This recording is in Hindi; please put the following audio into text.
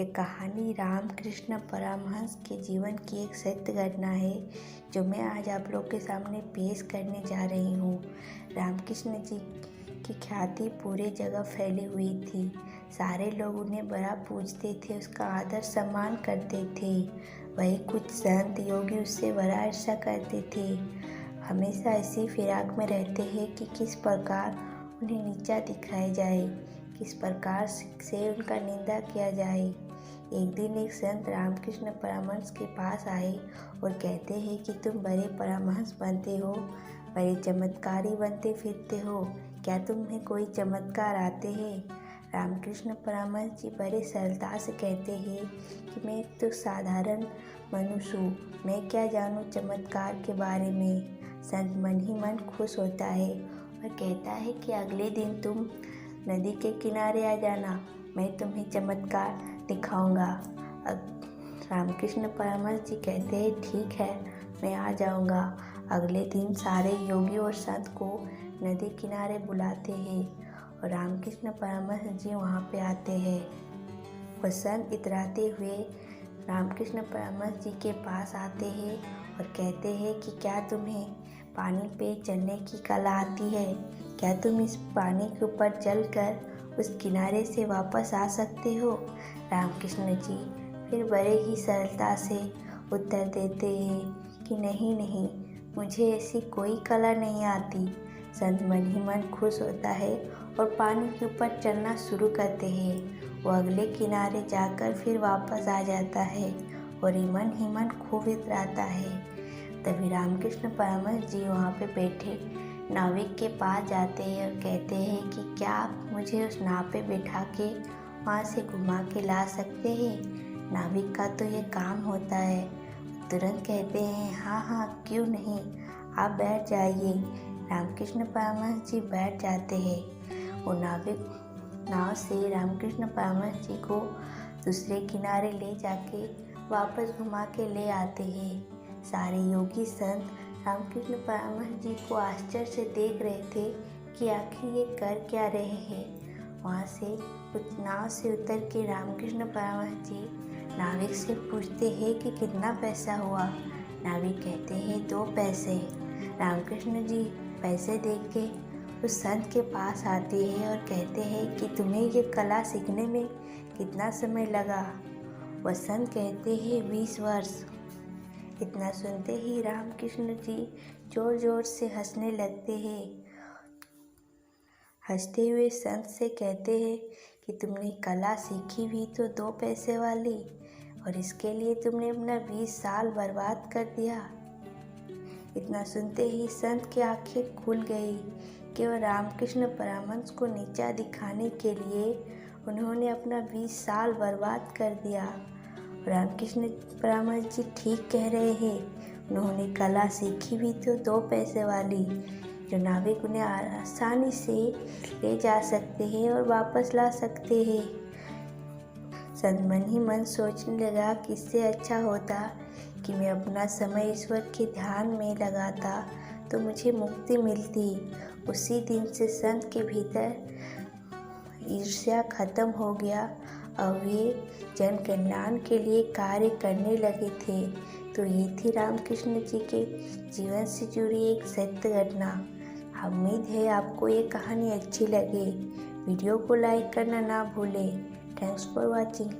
ये कहानी रामकृष्ण परमहंस के जीवन की एक सत्य घटना है जो मैं आज आप लोग के सामने पेश करने जा रही हूँ। रामकृष्ण जी की ख्याति पूरे जगह फैली हुई थी। सारे लोग उन्हें बड़ा पूजते थे, उसका आदर सम्मान करते थे। वही कुछ संत योगी उससे बड़ा ईर्ष्या करते थे। हमेशा इसी फिराक में रहते हैं कि किस प्रकार उन्हें नीचा दिखाया जाए, किस प्रकार से उनका निंदा किया जाए। एक दिन एक संत रामकृष्ण परमहंस के पास आए और कहते हैं कि तुम बड़े परमहंस बनते हो, बड़े चमत्कारी बनते फिरते हो, क्या तुम्हें कोई चमत्कार आते हैं? रामकृष्ण परमहंस जी बड़े सरलता से कहते हैं कि मैं तो साधारण मनुष्य हूँ, मैं क्या जानूँ चमत्कार के बारे में। संत मन ही मन खुश होता है और कहता है कि अगले दिन तुम नदी के किनारे आ जाना, मैं तुम्हें चमत्कार दिखाऊंगा। रामकृष्ण परमहंस जी कहते हैं ठीक है, मैं आ जाऊंगा। अगले दिन सारे योगी और संत को नदी किनारे बुलाते हैं और रामकृष्ण परमहंस जी वहाँ पे आते हैं। वह संत इतराते हुए रामकृष्ण परमहंस जी के पास आते हैं और कहते हैं कि क्या तुम्हें पानी पे चलने की कला आती है? क्या तुम इस पानी के ऊपर चलकर उस किनारे से वापस आ सकते हो? रामकृष्ण जी फिर बड़े ही सरलता से उत्तर देते हैं कि नहीं नहीं, मुझे ऐसी कोई कला नहीं आती। संत मन ही मन खुश होता है और पानी के ऊपर चलना शुरू करते हैं। वो अगले किनारे जाकर फिर वापस आ जाता है और मन ही मन खूब इतराता है। तभी रामकृष्ण परमहंस जी वहाँ पे बैठे नाविक के पास जाते हैं और कहते हैं कि क्या आप मुझे उस नाव पे बैठा के वहाँ से घुमा के ला सकते हैं? नाविक का तो ये काम होता है। तुरंत कहते हैं हाँ हाँ, क्यों नहीं, आप बैठ जाइए। रामकृष्ण परमहंस जी बैठ जाते हैं। वो नाविक नाव से रामकृष्ण परमहंस जी को दूसरे किनारे ले जाके वापस घुमा के ले आते हैं। सारे योगी संत रामकृष्ण परमहंस जी को आश्चर्य से देख रहे थे कि आखिर ये कर क्या रहे हैं। वहाँ से उस नाव से उतर के रामकृष्ण परमहंस जी नाविक से पूछते हैं कि कितना पैसा हुआ। नाविक कहते हैं 2 पैसे। रामकृष्ण जी पैसे देख के उस संत के पास आते हैं और कहते हैं कि तुम्हें ये कला सीखने में कितना समय लगा? वह संत कहते हैं 20 वर्ष। इतना सुनते ही रामकृष्ण जी जोर जोर से हंसने लगते हैं। हंसते हुए संत से कहते हैं कि तुमने कला सीखी भी तो 2 पैसे वाली, और इसके लिए तुमने अपना 20 साल बर्बाद कर दिया। इतना सुनते ही संत की आंखें खुल गई कि वह रामकृष्ण परमहंस को नीचा दिखाने के लिए उन्होंने अपना 20 साल बर्बाद कर दिया। रामकृष्ण परमहंस जी ठीक कह रहे हैं, उन्होंने कला सीखी भी तो 2 पैसे वाली, जो नाविक उन्हें आसानी से ले जा सकते हैं और वापस ला सकते हैं। संत मन ही मन सोचने लगा कि इससे अच्छा होता कि मैं अपना समय ईश्वर के ध्यान में लगाता तो मुझे मुक्ति मिलती। उसी दिन से संत के भीतर ईर्ष्या खत्म हो गया और वे जन कल्याण के लिए कार्य करने लगे थे। तो ये थी रामकृष्ण जी के जीवन से जुड़ी एक सत्य घटना। उम्मीद है आपको ये कहानी अच्छी लगे। वीडियो को लाइक करना ना भूलें। Thanks for watching.